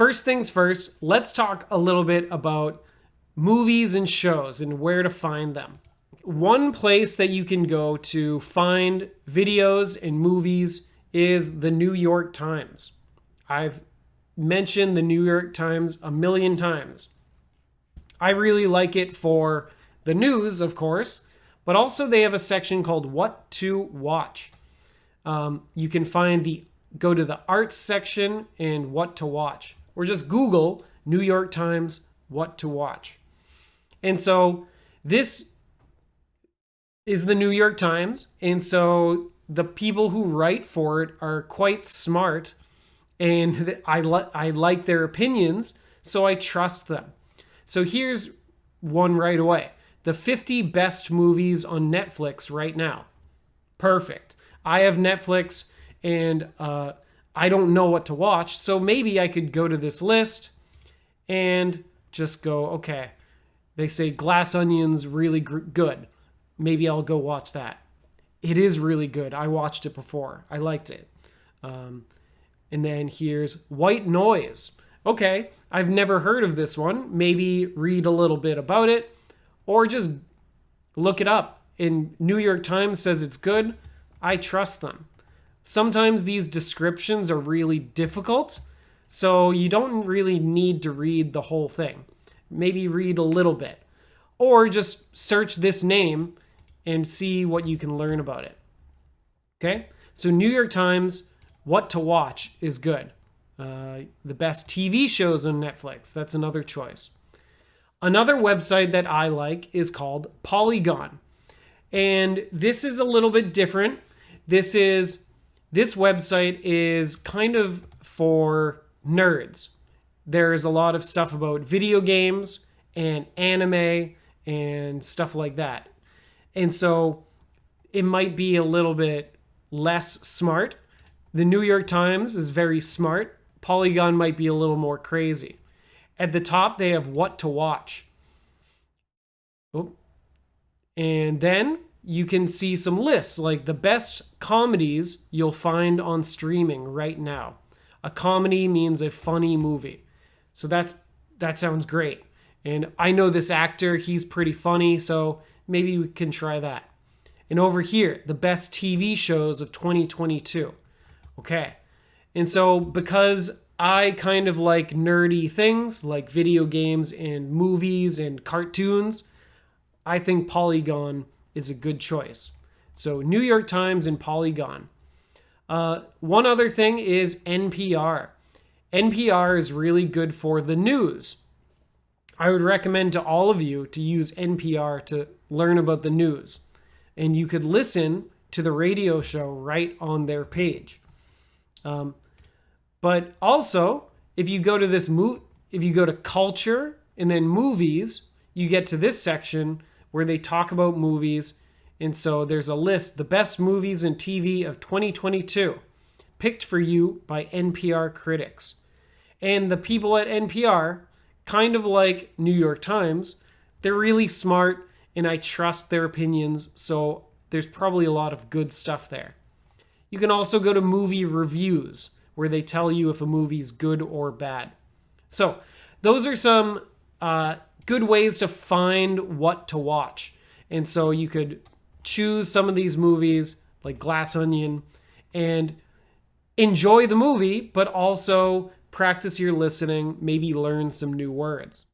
first things first, let's talk a little bit about movies and shows and where to find them. One place that you can go to find videos and movies is the New York Times. I've mentioned the New York Times a million times. I really like it for the news, of course, but also they have a section called What to Watch. You can go to the arts section and What to Watch, or just Google New York Times What to Watch. And so this is the New York Times, and so the people who write for it are quite smart, and I like their opinions, so I trust them. So here's one right away. The 50 best movies on Netflix right now. Perfect. I have Netflix and I don't know what to watch, so maybe I could go to this list and just go, okay, they say Glass Onion's really good. Maybe I'll go watch that. It is really good. I watched it before. I liked it. And then here's White Noise. Okay, I've never heard of this one. Maybe read a little bit about it or just look it up. And New York Times says it's good. I trust them. Sometimes these descriptions are really difficult, so you don't really need to read the whole thing. Maybe read a little bit or just search this name and see what you can learn about it. Okay, so New York Times, What to Watch is good. The best TV shows on Netflix, that's another choice. Another website that I like is called Polygon. And this is a little bit different. This website is kind of for nerds. There's a lot of stuff about video games and anime and stuff like that. And so it might be a little bit less smart. The New York Times is very smart. Polygon might be a little more crazy. At the top, they have What to Watch. Oh. And then you can see some lists, like the best comedies you'll find on streaming right now. A comedy means a funny movie. So that sounds great. And I know this actor, he's pretty funny, so maybe we can try that. And over here, the best TV shows of 2022. Okay. And so because I kind of like nerdy things like video games and movies and cartoons, I think Polygon is a good choice. So New York Times and Polygon. One other thing is NPR. NPR is really good for the news. I would recommend to all of you to use NPR to learn about the news. And you could listen to the radio show right on their page. But also, if you go to culture and then movies, you get to this section where they talk about movies. And so there's a list, the best movies and TV of 2022, picked for you by NPR critics. And the people at NPR, kind of like New York Times, they're really smart and I trust their opinions. So there's probably a lot of good stuff there. You can also go to movie reviews where they tell you if a movie's good or bad. So those are some good ways to find what to watch. And so you could choose some of these movies like Glass Onion and enjoy the movie, but also practice your listening, maybe learn some new words.